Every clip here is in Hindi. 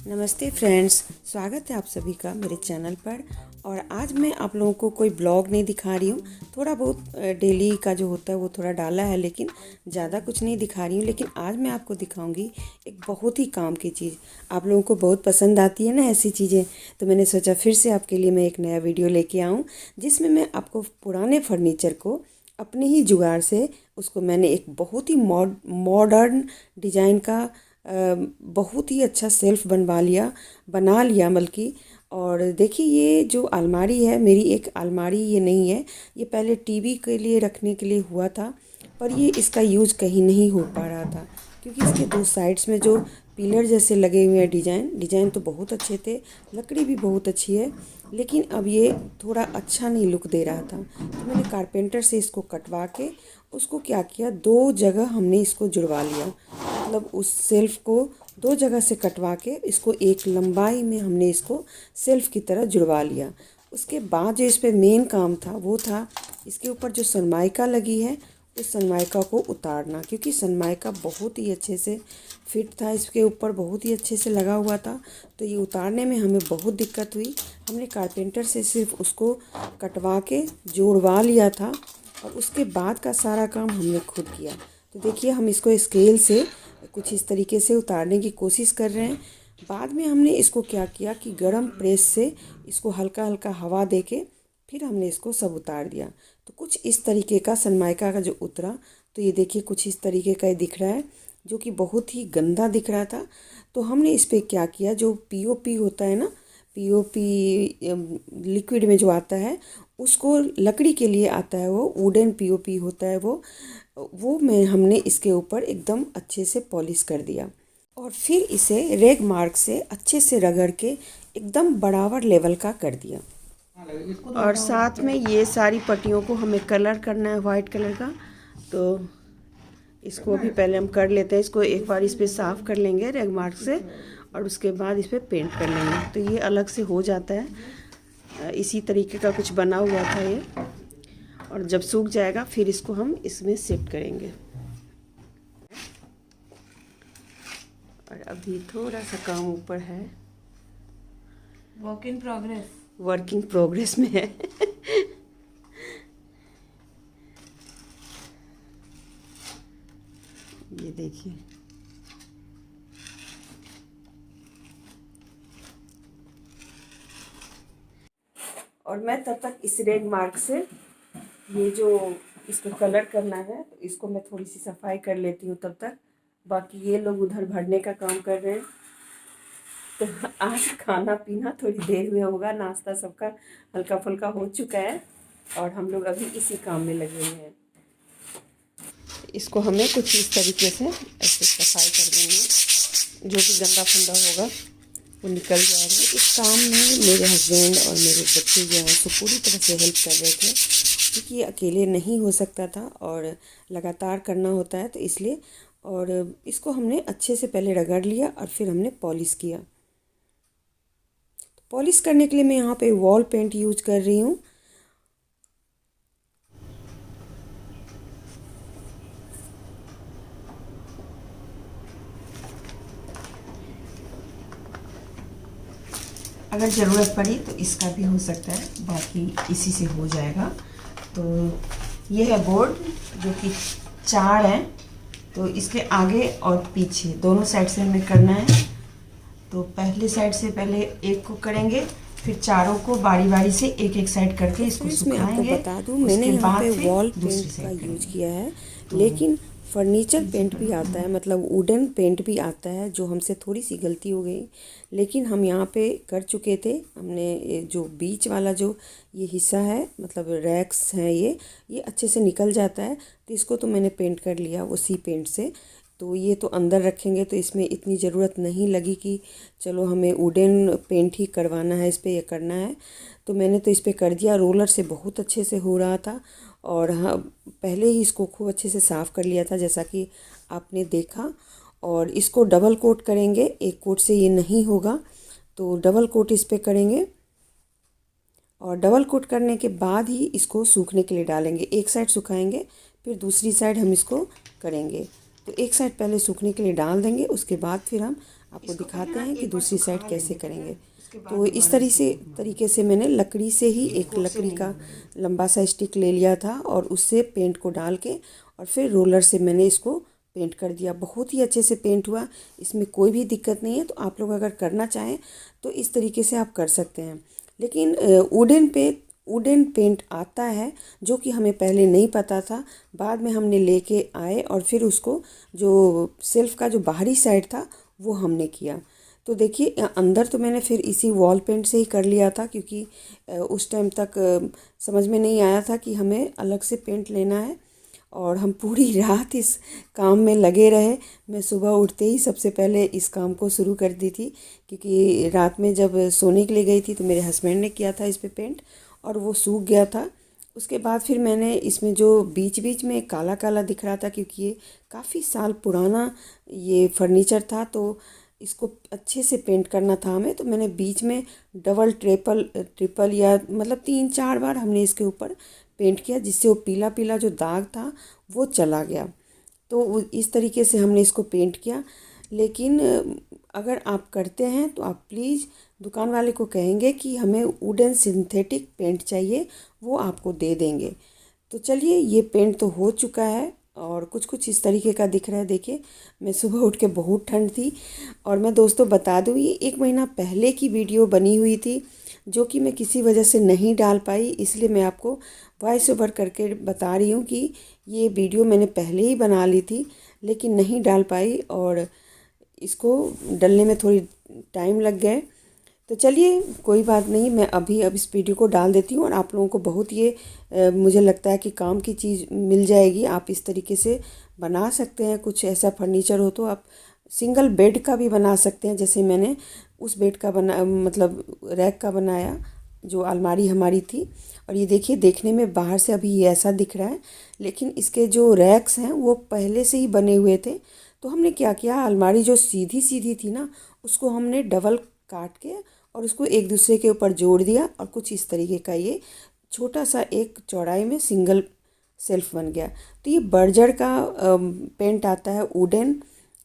नमस्ते फ्रेंड्स, स्वागत है आप सभी का मेरे चैनल पर। और आज मैं आप लोगों को कोई ब्लॉग नहीं दिखा रही हूँ। थोड़ा बहुत डेली का जो होता है वो थोड़ा डाला है, लेकिन ज़्यादा कुछ नहीं दिखा रही हूँ। लेकिन आज मैं आपको दिखाऊंगी एक बहुत ही काम की चीज़। आप लोगों को बहुत पसंद आती है ना ऐसी चीज़ें, तो मैंने सोचा फिर से आपके लिए मैं एक नया वीडियो लेके आऊँ, जिसमें मैं आपको पुराने फर्नीचर को अपने ही जुगाड़ से उसको मैंने एक बहुत ही मॉडर्न डिज़ाइन का बहुत ही अच्छा सेल्फ बना लिया बल्कि। और देखिए, ये जो अलमारी है, मेरी एक अलमारी ये नहीं है, ये पहले टीवी के लिए रखने के लिए हुआ था, पर ये इसका यूज़ कहीं नहीं हो पा रहा था, क्योंकि इसके दो साइड्स में जो पिलर जैसे लगे हुए हैं, डिज़ाइन तो बहुत अच्छे थे, लकड़ी भी बहुत अच्छी है, लेकिन अब ये थोड़ा अच्छा नहीं लुक दे रहा था। तो मैंने कारपेंटर से इसको कटवा के उसको क्या किया, दो जगह हमने इसको जुड़वा लिया। मतलब उस सेल्फ को दो जगह से कटवा के इसको एक लंबाई में हमने इसको सेल्फ की तरह जुड़वा लिया। उसके बाद जो इस पर मेन काम था वो था इसके ऊपर जो सनमाइका लगी है उस सनमाइका को उतारना, क्योंकि सनमाइका बहुत ही अच्छे से फिट था, इसके ऊपर बहुत ही अच्छे से लगा हुआ था। तो ये उतारने में हमें बहुत दिक्कत हुई। हमने कारपेंटर से सिर्फ उसको कटवा के जोड़वा लिया था, और उसके बाद का सारा काम हमने खुद किया। तो देखिए, हम इसको स्केल से कुछ इस तरीके से उतारने की कोशिश कर रहे हैं। बाद में हमने इसको क्या किया कि गरम प्रेस से इसको हल्का हल्का हवा दे के फिर हमने इसको सब उतार दिया। तो कुछ इस तरीके का सनमाइका का जो उतरा, तो ये देखिए कुछ इस तरीके का ये दिख रहा है, जो कि बहुत ही गंदा दिख रहा था। तो हमने इस पर क्या किया, जो पीओपी होता है ना, पीओपी लिक्विड में जो आता है, उसको लकड़ी के लिए आता है, वो वुडन पीओपी होता है वो मैं हमने इसके ऊपर एकदम अच्छे से पॉलिश कर दिया, और फिर इसे रेग मार्क से अच्छे से रगड़ के एकदम बराबर लेवल का कर दिया। और साथ में ये सारी पट्टियों को हमें कलर करना है वाइट कलर का, तो इसको भी पहले हम कर लेते हैं। इसको एक बार इस पर साफ़ कर लेंगे रेग मार्क से, और उसके बाद इस पर पेंट कर लेंगे, तो ये अलग से हो जाता है। इसी तरीके का कुछ बना हुआ था ये, और जब सूख जाएगा फिर इसको हम इसमें शिफ्ट करेंगे। और अभी थोड़ा सा काम ऊपर है, वर्किंग प्रोग्रेस में है। ये देखिए, और मैं तब तक इस रेग मार्क से ये जो इसको कलर करना है, तो इसको मैं थोड़ी सी सफाई कर लेती हूँ तब तक। बाकी ये लोग उधर भरने का काम कर रहे हैं। तो आज खाना पीना थोड़ी देर में होगा, नाश्ता सबका हल्का फुल्का हो चुका है, और हम लोग अभी इसी काम में लगे हुए हैं। इसको हमें कुछ इस तरीके से ऐसे सफाई कर देंगे, जो भी गंदा फंदा होगा वो निकल जाएगा। इस काम में मेरे हस्बैंड और मेरे बच्चे जो हैं, तो पूरी तरह से हेल्प कर रहे थे, क्योंकि अकेले नहीं हो सकता था और लगातार करना होता है, तो इसलिए। और इसको हमने अच्छे से पहले रगड़ लिया और फिर हमने पॉलिश किया। पॉलिश करने के लिए मैं यहाँ पे वॉल पेंट यूज कर रही हूँ। अगर ज़रूरत पड़ी तो इसका भी हो सकता है, बाकी इसी से हो जाएगा। तो ये है बोर्ड, जो कि 4 हैं, तो इसके आगे और पीछे दोनों साइड से हमें करना है। तो पहले साइड से पहले एक को करेंगे, फिर चारों को बारी बारी से एक एक साइड करके इसको सुखाएंगे। आपको बता दूं, मैंने यहाँ पे वॉल पेंट का यूज किया है, लेकिन फर्नीचर पेंट भी आता है, मतलब वुडन पेंट भी आता है, जो हमसे थोड़ी सी गलती हो गई। लेकिन हम यहाँ पे कर चुके थे, हमने जो बीच वाला जो ये हिस्सा है, मतलब रैक्स हैं, ये अच्छे से निकल जाता है, तो इसको तो मैंने पेंट कर लिया उसी पेंट से। तो ये तो अंदर रखेंगे, तो इसमें इतनी ज़रूरत नहीं लगी कि चलो हमें वुडन पेंट ही करवाना है, इस पर ये करना है। तो मैंने तो इस पर कर दिया, रोलर से बहुत अच्छे से हो रहा था, और हाँ, पहले ही इसको खूब अच्छे से साफ़ कर लिया था, जैसा कि आपने देखा। और इसको डबल कोट करेंगे, एक कोट से ये नहीं होगा, तो डबल कोट इस पर करेंगे, और डबल कोट करने के बाद ही इसको सूखने के लिए डालेंगे। एक साइड सुखाएंगे, फिर दूसरी साइड हम इसको करेंगे। तो एक साइड पहले सूखने के लिए डाल देंगे, उसके बाद फिर हम आपको दिखाते हैं कि दूसरी साइड कैसे करेंगे। तो इस तरीके से मैंने लकड़ी से ही एक लकड़ी का लंबा सा स्टिक ले लिया था और उससे पेंट को डाल के और फिर रोलर से मैंने इसको पेंट कर दिया। बहुत ही अच्छे से पेंट हुआ, इसमें कोई भी दिक्कत नहीं है। तो आप लोग अगर करना चाहें तो इस तरीके से आप कर सकते हैं। लेकिन वुडन पेंट आता है जो कि हमें पहले नहीं पता था, बाद में हमने लेके आए और फिर उसको जो सेल्फ का जो बाहरी साइड था वो हमने किया। तो देखिए अंदर तो मैंने फिर इसी वॉल पेंट से ही कर लिया था, क्योंकि उस टाइम तक समझ में नहीं आया था कि हमें अलग से पेंट लेना है। और हम पूरी रात इस काम में लगे रहे। मैं सुबह उठते ही सबसे पहले इस काम को शुरू कर दी थी, क्योंकि रात में जब सोने के लिए गई थी तो मेरे हस्बैंड ने किया था इस पे पेंट और वो सूख गया था। उसके बाद फिर मैंने इसमें जो बीच बीच में काला काला दिख रहा था, क्योंकि ये काफ़ी साल पुराना ये फर्नीचर था, तो इसको अच्छे से पेंट करना था हमें। तो मैंने बीच में डबल ट्रिपल या मतलब 3-4 बार हमने इसके ऊपर पेंट किया, जिससे वो पीला पीला जो दाग था वो चला गया। तो इस तरीके से हमने इसको पेंट किया। लेकिन अगर आप करते हैं तो आप प्लीज़ दुकान वाले को कहेंगे कि हमें वुडन सिंथेटिक पेंट चाहिए, वो आपको दे देंगे। तो चलिए, ये पेंट तो हो चुका है और कुछ कुछ इस तरीके का दिख रहा है। देखिए, मैं सुबह उठ के बहुत ठंड थी और मैं दोस्तों बता दूँ, ये 1 महीना पहले की वीडियो बनी हुई थी जो कि मैं किसी वजह से नहीं डाल पाई, इसलिए मैं आपको वॉइस ओवर करके बता रही हूँ कि ये वीडियो मैंने पहले ही बना ली थी लेकिन नहीं डाल पाई और इसको डलने में थोड़ी टाइम लग गए। तो चलिए कोई बात नहीं, मैं अभी अब इस वीडियो को डाल देती हूँ और आप लोगों को बहुत ये मुझे लगता है कि काम की चीज़ मिल जाएगी। आप इस तरीके से बना सकते हैं, कुछ ऐसा फर्नीचर हो तो आप सिंगल बेड का भी बना सकते हैं। जैसे मैंने उस बेड का मतलब रैक का बनाया जो अलमारी हमारी थी। और ये देखिए, देखने में बाहर से अभी ये ऐसा दिख रहा है, लेकिन इसके जो रैक्स हैं वो पहले से ही बने हुए थे। तो हमने क्या किया, अलमारी जो सीधी सीधी थी ना उसको हमने डबल काट के और उसको एक दूसरे के ऊपर जोड़ दिया और कुछ इस तरीके का ये छोटा सा एक चौड़ाई में सिंगल सेल्फ बन गया। तो ये बर्जर का पेंट आता है,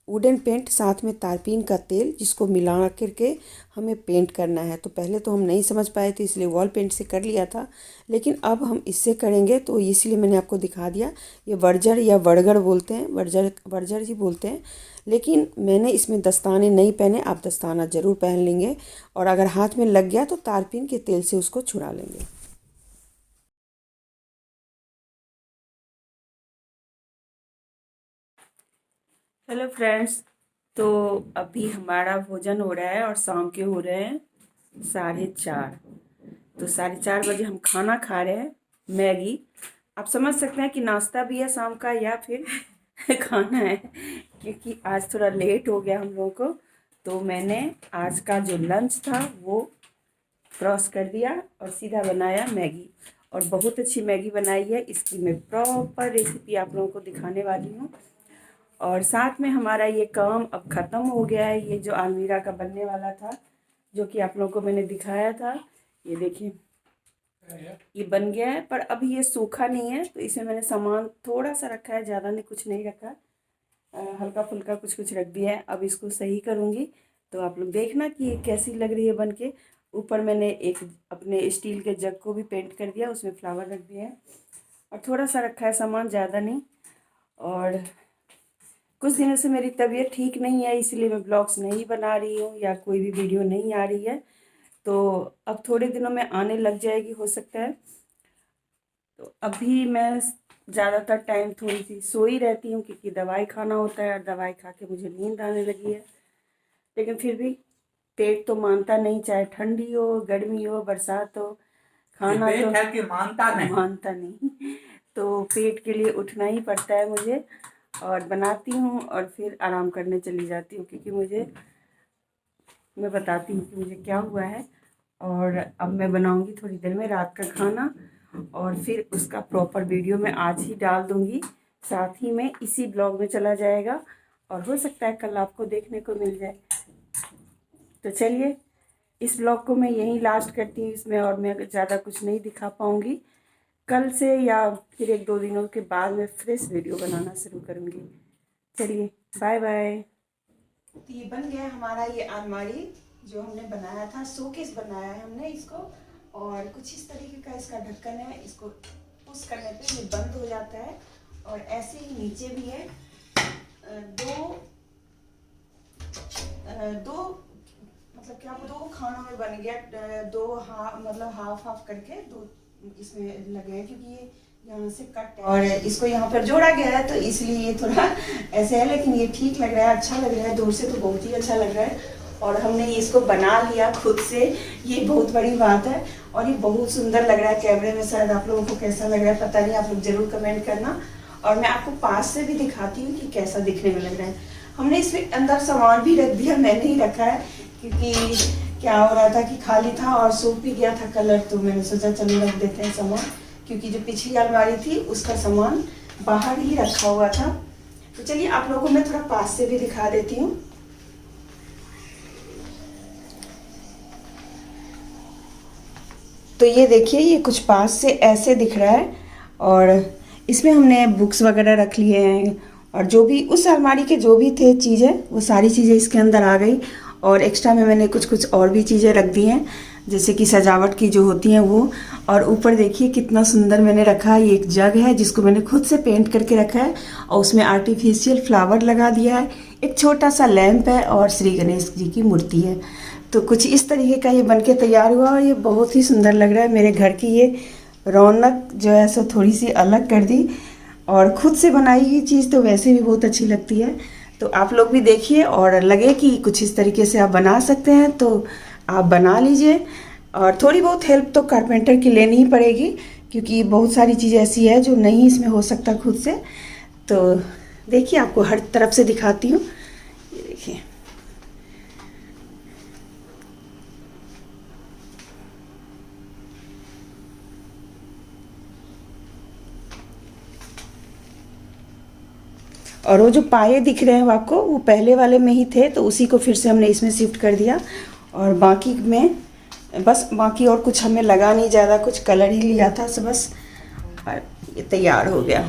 वुडन पेंट, साथ में तारपीन का तेल, जिसको मिला करके हमें पेंट करना है। तो पहले तो हम नहीं समझ पाए थे इसलिए वॉल पेंट से कर लिया था, लेकिन अब हम इससे करेंगे तो इसलिए मैंने आपको दिखा दिया। ये बर्जर या बर्गर बोलते हैं, बर्जर ही बोलते हैं। लेकिन मैंने इसमें दस्ताने नहीं पहने, आप दस्ताना ज़रूर पहन लेंगे और अगर हाथ में लग गया तो तारपीन के तेल से उसको छुड़ा लेंगे। हेलो फ्रेंड्स, तो अभी हमारा भोजन हो रहा है और शाम के हो रहे हैं 4:30। तो 4:30 बजे हम खाना खा रहे हैं, मैगी। आप समझ सकते हैं कि नाश्ता भी है शाम का या फिर खाना है, क्योंकि आज थोड़ा लेट हो गया हम लोगों को। तो मैंने आज का जो लंच था वो क्रॉस कर दिया और सीधा बनाया मैगी। और बहुत अच्छी मैगी बनाई है, इसकी मैं प्रॉपर रेसिपी आप लोगों को दिखाने वाली हूँ। और साथ में हमारा ये काम अब ख़त्म हो गया है। ये जो अलमीरा का बनने वाला था जो कि आप लोगों को मैंने दिखाया था, ये देखिए ये बन गया है, पर अभी ये सूखा नहीं है। तो इसमें मैंने सामान थोड़ा सा रखा है, ज़्यादा नहीं, कुछ नहीं रखा, हल्का फुल्का कुछ कुछ रख दिया है। अब इसको सही करूँगी तो आप लोग देखना कि ये कैसी लग रही है बन के। ऊपर मैंने एक अपने स्टील के जग को भी पेंट कर दिया, उसमें फ्लावर रख दिया है और थोड़ा सा रखा है सामान, ज़्यादा नहीं। और कुछ दिनों से मेरी तबीयत ठीक नहीं है, इसलिए मैं ब्लॉग्स नहीं बना रही हूँ या कोई भी वीडियो नहीं आ रही है। तो अब थोड़े दिनों में आने लग जाएगी हो सकता है। तो अभी मैं ज़्यादातर टाइम थोड़ी सी सोई रहती हूँ, क्योंकि दवाई खाना होता है और दवाई खा के मुझे नींद आने लगी है। लेकिन फिर भी पेट तो मानता नहीं, चाहे ठंडी हो, गर्मी हो, बरसात हो, खाना तो है कि मानता नहीं। तो पेट के लिए उठना ही पड़ता है मुझे और बनाती हूँ और फिर आराम करने चली जाती हूँ, क्योंकि मैं बताती हूँ कि मुझे क्या हुआ है। और अब मैं बनाऊँगी थोड़ी देर में रात का खाना और फिर उसका प्रॉपर वीडियो मैं आज ही डाल दूँगी, साथ ही में इसी ब्लॉग में चला जाएगा और हो सकता है कल आपको देखने को मिल जाए। तो चलिए, इस ब्लॉग को मैं यहीं लास्ट करती हूँ, इसमें और मैं ज़्यादा कुछ नहीं दिखा पाऊँगी। कल से या फिर 1-2 दिनों के बाद मैं फ्रेश वीडियो बनाना शुरू करूँगी। चलिए, बाय बाय। तो ये बन गया हमारा ये अलमारी जो हमने बनाया था, शोकेस बनाया है हमने इसको। और कुछ इस तरीके का इसका ढक्कन है, इसको पुश करने पे ये बंद हो जाता है। और ऐसे ही नीचे भी है, दो मतलब क्या दो खानों में बन गया, दो मतलब हाफ करके दो इसमें लगे हैं, क्योंकि ये यहाँ से कट और इसको यहाँ पर जोड़ा गया है, तो इसलिए ये थोड़ा ऐसे है, लेकिन ये ठीक लग रहा है, अच्छा लग रहा है, दूर से तो बहुत ही अच्छा लग रहा है। और हमने इसको बना लिया खुद से, ये बहुत बड़ी बात है। और ये बहुत सुंदर लग रहा है कैमरे में, शायद आप लोगों को कैसा लग रहा है पता नहीं, आप लोग जरूर कमेंट करना। और मैं आपको पास से भी दिखाती हूँ कि कैसा दिखने में लग रहा है। हमने इसमें अंदर सामान भी रख दिया, मैंने ही रखा है, क्योंकि क्या हो रहा था कि खाली था और सूख भी गया था कलर, तो मैंने सोचा चलो रख देते हैं सामान, क्योंकि जो पिछली अलमारी थी उसका सामान बाहर ही रखा हुआ था। तो चलिए आप लोगों को मैं थोड़ा पास से भी दिखा देती हूँ। तो ये देखिए, ये कुछ पास से ऐसे दिख रहा है। और इसमें हमने बुक्स वगैरह रख लिए हैं, और जो भी उस अलमारी के जो भी थे चीज़ें, वो सारी चीज़ें इसके अंदर आ गई। और एक्स्ट्रा में मैंने कुछ और भी चीज़ें रख दी हैं, जैसे कि सजावट की जो होती हैं वो। और ऊपर देखिए कितना सुंदर मैंने रखा है, ये एक जग है जिसको मैंने खुद से पेंट करके रखा है, और उसमें आर्टिफिशियल फ्लावर लगा दिया है। एक छोटा सा लैंप है और श्री गणेश जी की मूर्ति है। तो कुछ इस तरीके का ये बनके तैयार हुआ, और ये बहुत ही सुंदर लग रहा है। मेरे घर की ये रौनक जो है सो थोड़ी सी अलग कर दी। और खुद से बनाई हुई चीज़ तो वैसे भी बहुत अच्छी लगती है। तो आप लोग भी देखिए, और लगे कि कुछ इस तरीके से आप बना सकते हैं तो आप बना लीजिए। और थोड़ी बहुत हेल्प तो कारपेंटर की लेनी ही पड़ेगी, क्योंकि बहुत सारी चीज़ ऐसी है जो नहीं इसमें हो सकता खुद से। तो देखिए, आपको हर तरफ से दिखाती हूँ, ये देखिए। और वो जो पाए दिख रहे हैं आपको, वो पहले वाले में ही थे, तो उसी को फिर से हमने इसमें शिफ्ट कर दिया। और बाकी में बस, बाकी और कुछ हमें लगा नहीं ज़्यादा, कुछ कलर ही लिया था, सो बस ये तैयार हो गया।